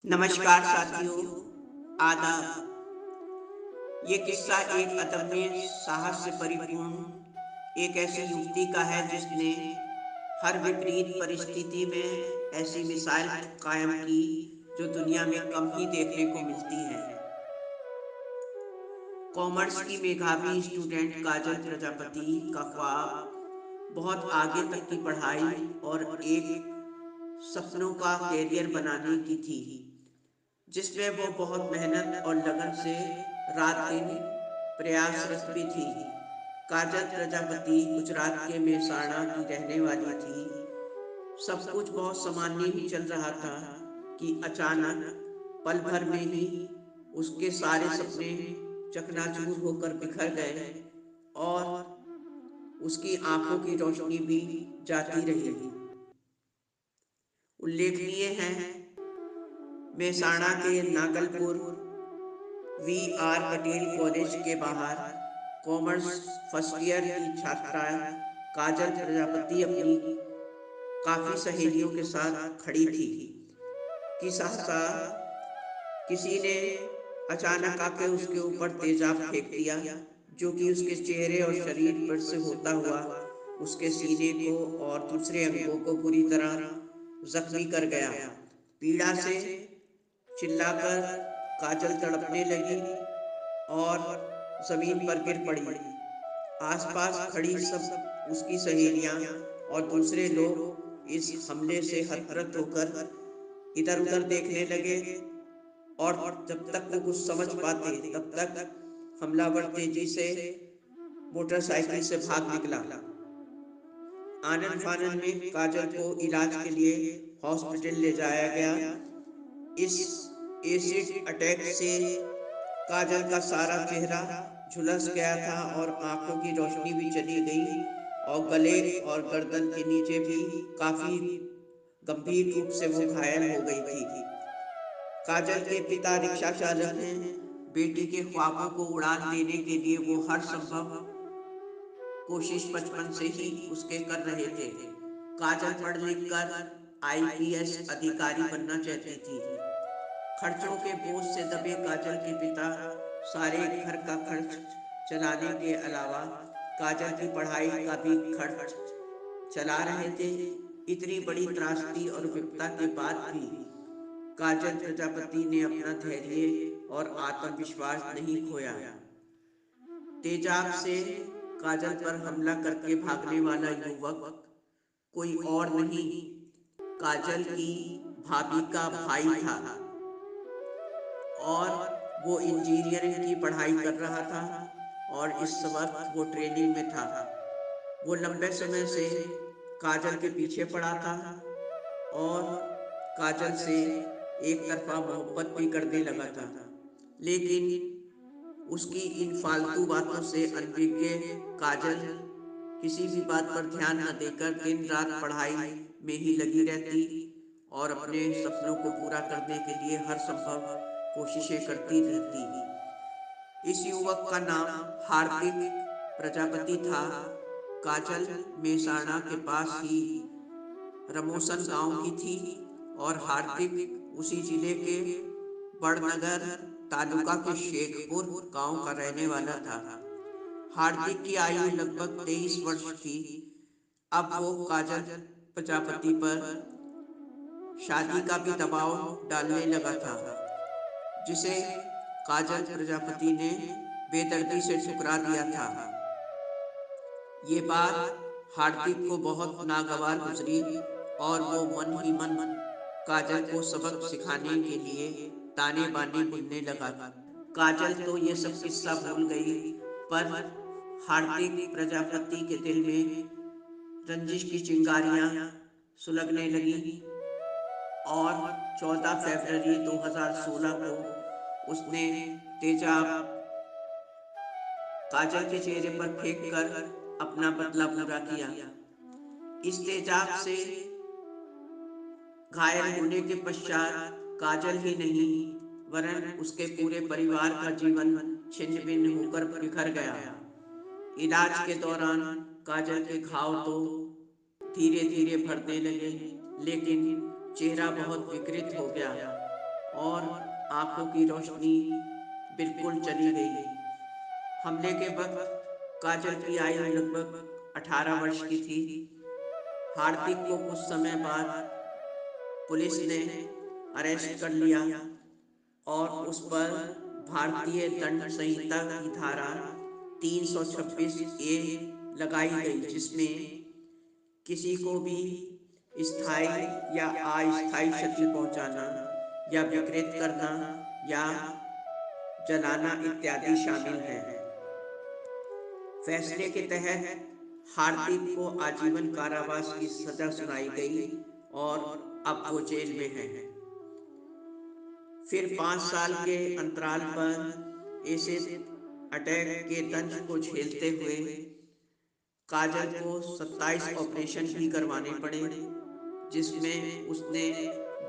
नमस्कार साथियों, आदाब। ये किस्सा एक अदम्य साहस से परिपूर्ण एक ऐसी युवती का है जिसने हर विपरीत परिस्थिति में ऐसी मिसाइल कायम की जो दुनिया में कम ही देखने को मिलती है। कॉमर्स की मेधावी स्टूडेंट काजल प्रजापति का ख्वाब बहुत आगे तक की पढ़ाई और एक सपनों का कैरियर बनाने की थी, जिसमें वो बहुत मेहनत और लगन से रात दिन प्रयासरत भी थी। काजल प्रजापति गुजरात के मेहसाणा की रहने वाली थी। सब कुछ बहुत सामान्य ही चल रहा था कि अचानक पल भर में ही उसके सारे सपने चकनाचूर होकर बिखर गए और उसकी आंखों की रोशनी भी जाती रही। उल्लेखनीय है, मेहसाणा के नागलपुर V.R. पटेल कॉलेज के बाहर कॉमर्स फर्स्ट ईयर की छात्रा काजल प्रजापति अपनी काफी सहेलियों के साथ खड़ी थी कि सहसा किसी ने अचानक आकर उसके ऊपर तेजाब फेंक दिया, जो कि उसके चेहरे और शरीर पर से होता हुआ उसके सीने को और दूसरे अंगों को बुरी तरह जख्मी कर गया। पीड़ा से चिल्लाकर काजल तड़पने लगी और जमीन पर गिर पड़ी। आसपास खड़ी सब उसकी सहेलियां और दूसरे लोग इस हमले से हतप्रत होकर इधर उधर देखने लगे और जब तक वो कुछ समझ पाते तब तक हमलावर तेजी से मोटरसाइकिल से भाग निकला। आनन फानन में काजल को इलाज के लिए हॉस्पिटल ले जाया गया। इस एसिड अटैक से काजल का सारा चेहरा झुलस गया था और आंखों की रोशनी भी चली गई और गले और गर्दन के नीचे भी काफी गंभीर रूप से वो घायल हो गई थी। काजल के पिता रिक्शा चालक हैं। बेटी के ख्वाबों को उड़ान देने के लिए वो हर संभव कोशिश बचपन से ही उसके कर रहे थे। काजल पढ़ लिख कर IPS अधिकारी बनना चाहती थी। खर्चों के बोझ से दबे काजल के पिता सारे घर का खर्च चलाने के अलावा काजल की पढ़ाई का भी खर्च चला रहे थे। इतनी बड़ी त्रासदी और विपदा के बाद भी काजल प्रजापति ने अपना धैर्य और आत्मविश्वास नहीं खोया। तेजाब से काजल पर हमला करके भागने वाला युवक कोई और नहीं, काजल की भाभी का भाई था और वो इंजीनियरिंग की पढ़ाई कर रहा था और इस वक्त वो ट्रेनिंग में था। वो लंबे समय से काजल के पीछे पड़ा था और काजल से एक तरफा मोहब्बत भी करने लगा था, लेकिन उसकी इन फालतू बातों से अनभिज्ञ काजल किसी भी बात पर ध्यान न देकर दिन रात पढ़ाई में ही लगी रहती और अपने सपनों को पूरा करने के लिए हर संभव कोशिशें करती रहती। इस युवक का नाम हार्दिक प्रजापति था। काजल मेहसाणा के पास ही रमोसन गांव की थी और हार्दिक उसी जिले के बड़नगर तालुका के शेखपुर गांव का रहने वाला था। हार्दिक की आयु लगभग 23 वर्ष थी। अब वो काजल प्रजापति पर शादी का भी दबाव डालने लगा था, जिसे काजल प्रजापति ने बेदर्दी से ठुकरा दिया था। ये बात हार्दिक को बहुत नागवार गुजरी और वो मन ही मन काजल को सबक सिखाने के लिए ताने बाने बुनने लगा। काजल तो ये सब किस्सा भूल गई, पर हार्दिक प्रजापति के दिल में रंजिश की चिंगारियां सुलगने लगी और 14 फरवरी 2016 को उसने तेजाब काजल के चेहरे पर फेंक कर अपना बदला पूरा किया। इस तेजाब से घायल होने के पश्चात काजल ही नहीं वरन उसके पूरे परिवार का जीवन छिन्न भिन्न होकर बिखर गया। इलाज के दौरान काजल के घाव तो धीरे धीरे भरने लगे, लेकिन चेहरा बहुत विकृत हो गया और आंखों की रोशनी बिल्कुल चली गई। हमले के वक्त काजल की आयु लगभग 18 वर्ष की थी। हार्दिक को कुछ समय बाद पुलिस ने अरेस्ट कर लिया और उस पर भारतीय दंड संहिता की धारा 326 ए लगाई गई, जिसमें किसी को भी स्थायी या अस्थायी क्षति पहुंचाना या विकृत करना या जलाना इत्यादि शामिल हैं। फैसले के तहत हार्दिक को आजीवन कारावास की सजा सुनाई गई और अब वो जेल में है। फिर 5 साल के अंतराल पर एसिड अटैक के दंश को झेलते हुए काजल को 27 ऑपरेशन भी करवाने पड़े, जिसमें उसने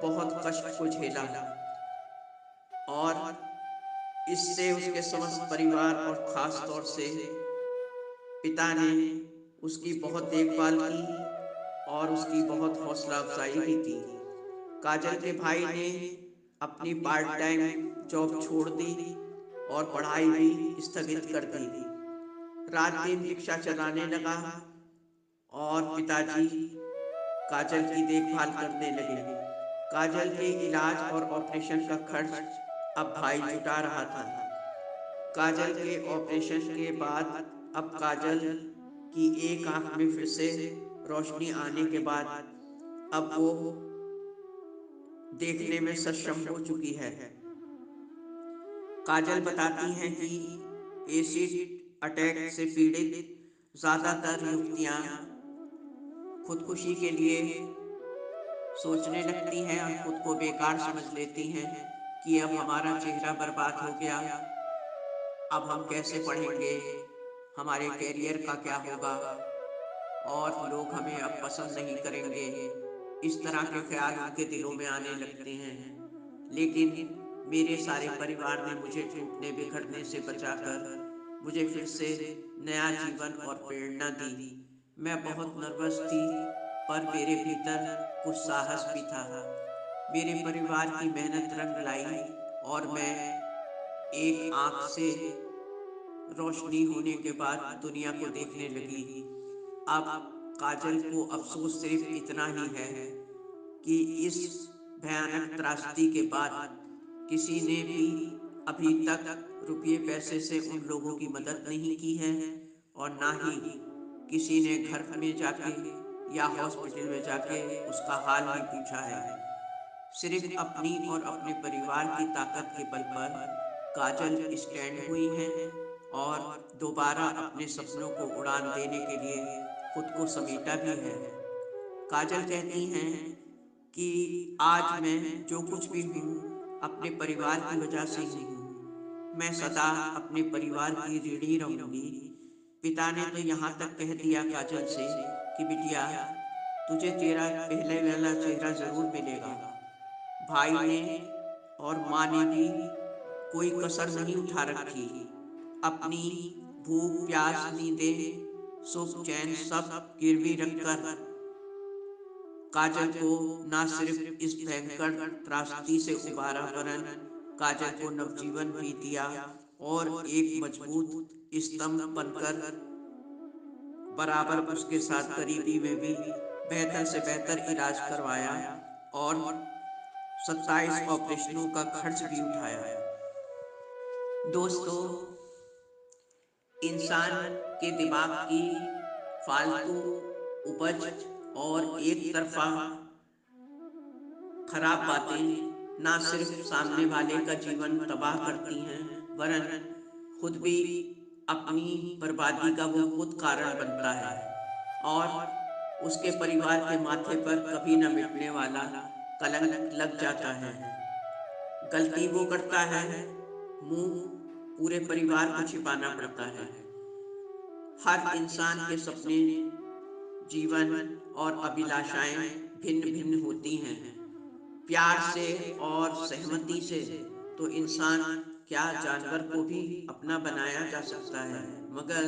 बहुत कष्ट को झेला और इससे उसके समस्त परिवार और खास तौर से पिता ने उसकी बहुत देखभाल की और उसकी बहुत हौसला अफजाई भी की। काजल के भाई ने अपनी पार्ट टाइम जॉब छोड़ दी और पढ़ाई भी स्थगित कर दी। रात दिन रिक्शा चलाने लगा और पिताजी काजल की देखभाल करने लगे। काजल के इलाज और ऑपरेशन का खर्च अब भाई जुटा रहा था। काजल के ऑपरेशन के बाद अब काजल की एक आंख में फिर से रोशनी आने के बाद अब वो देखने में सक्षम हो चुकी है। काजल बताती हैं कि एसिड अटैक से पीड़ित ज्यादातर युवतियां खुदकुशी के लिए सोचने लगती हैं और खुद को बेकार समझ लेती हैं कि अब हमारा चेहरा बर्बाद हो गया, अब हम कैसे पढ़ेंगे, हमारे कैरियर का क्या होगा और लोग हमें अब पसंद नहीं करेंगे। इस तरह के ख्याल उनके दिलों में आने लगते हैं। लेकिन मेरे सारे परिवार ने मुझे टूटने बिखरने से बचाकर मुझे फिर से नया जीवन और प्रेरणा दी। मैं बहुत नर्वस थी, पर मेरे भीतर कुछ साहस भी था। मेरे परिवार की मेहनत रंग लाई और मैं एक आंख से रोशनी होने के बाद दुनिया को देखने लगी। अब काजल को अफसोस सिर्फ इतना ही है कि इस भयानक त्रासदी के बाद किसी ने भी अभी तक रुपये पैसे से उन लोगों की मदद नहीं की है और ना ही किसी ने घर में जाके या हॉस्पिटल में जाके उसका हाल ही पूछा है। सिर्फ अपनी और अपने परिवार की ताकत के बल पर काजल स्टैंड हुई हैं और दोबारा अपने सपनों को उड़ान देने के लिए खुद को समेटा भी है। काजल कहती हैं कि आज मैं जो कुछ भी हूँ अपने परिवार की वजह से ही हूँ। मैं सदा अपने परिवार की ऋणी रहूंगी। पिता ने तो यहाँ तक कह दिया काजल से कि बिटिया, तुझे तेरा पहले वाला चेहरा जरूर मिलेगा। भाई ने और माँ ने भी कोई कसर नहीं उठा रखी। अपनी भूख प्यास नींदें सुख चैन सब गिरवी रखकर काजल को न सिर्फ इस भयंकर त्रासदी से उबारा, वरन काजल को नवजीवन भी दिया और एक मजबूत स्तंभ बनकर बराबर उसके साथ गरीबी में भी बेहतर से बेहतर इलाज करवाया और 27 ऑपरेशनों का खर्च भी उठाया। दोस्तों, इंसान के दिमाग की फालतू उपज और एक तरफा खराब बातें ना सिर्फ सामने वाले का जीवन तबाह करती हैं, वरन खुद भी अपनी बर्बादी का वो खुद कारण बनता है और उसके परिवार के माथे पर कभी न मिटने वाला कलंक लग जाता है। गलती वो करता है, मुंह पूरे परिवार को छिपाना पड़ता है। हर इंसान के सपने, जीवन और अभिलाषाएं भिन्न भिन्न होती हैं। प्यार से और सहमति से तो इंसान क्या जानवर को भी अपना बनाया जा सकता है, मगर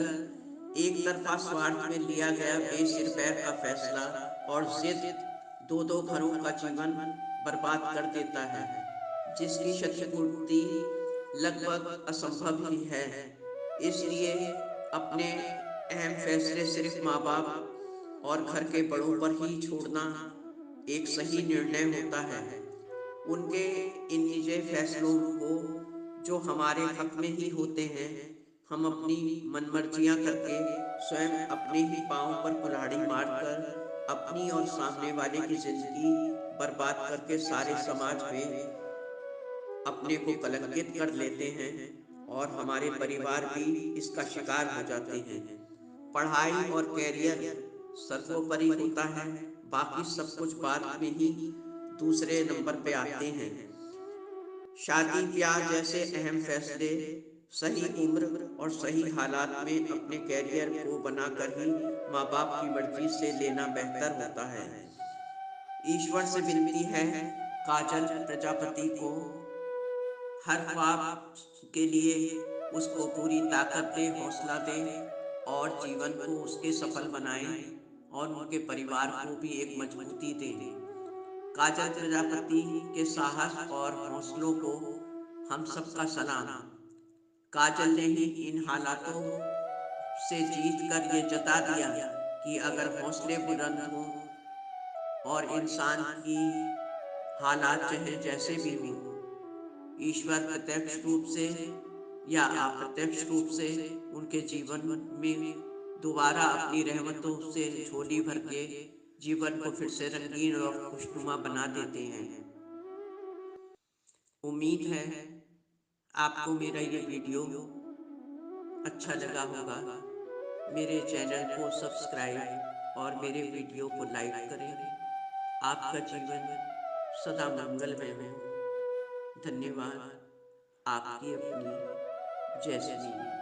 एक तरफा स्वार्थ में लिया गया बेसिर पैर का फैसला और जिद दो दो घरों का जीवन बर्बाद कर देता है। जिसकी क्षतिपूर्ति लगभग असंभव ही है। इसलिए अपने अहम फैसले सिर्फ माँ बाप और घर के बड़ों पर ही छोड़ना एक सही निर्णय होता है। उनके इन निजी फैसलों को, जो हमारे हक में ही होते हैं, हम अपनी मनमर्जियाँ करके स्वयं अपने ही पाँव पर कुल्हाड़ी मारकर अपनी और सामने वाले की जिंदगी बर्बाद करके सारे समाज में अपने को कलंकित कर लेते हैं और हमारे परिवार भी इसका शिकार हो जाते हैं। पढ़ाई और कैरियर सर्वोपरि होता है, बाकी सब कुछ बाद में ही दूसरे नंबर पे आते हैं। शादी ब्याह जैसे अहम फैसले सही उम्र और सही हालात में अपने कैरियर को बनाकर ही माँ बाप की मर्जी से लेना बेहतर होता है। ईश्वर से विनती है, काजल प्रजापति को हर ख्वाब के लिए उसको पूरी ताकत दे, हौसला दे और जीवन को उसके सफल बनाए और उनके परिवार को भी एक मजबूती दे। काजल प्रजापति के साहस और हौसलों को हम सबका सलाम। काजल ने ही इन हालातों से जीत कर ये जता दिया कि अगर हौसले बुलंद हों और इंसान की हालात चाहे जैसे भी हों, ईश्वर प्रत्यक्ष रूप से या अप्रत्यक्ष रूप से उनके जीवन में दोबारा अपनी रहमतों से झोली भर के जीवन को फिर से रंगीन और खुशनुमा बना देते हैं। उम्मीद है आपको मेरा ये वीडियो अच्छा लगा होगा। मेरे चैनल को सब्सक्राइब और मेरे वीडियो को लाइक करें। आपका जीवन सदा मंगलमय हो। धन्यवाद। आपकी अपनी जैस्मीन।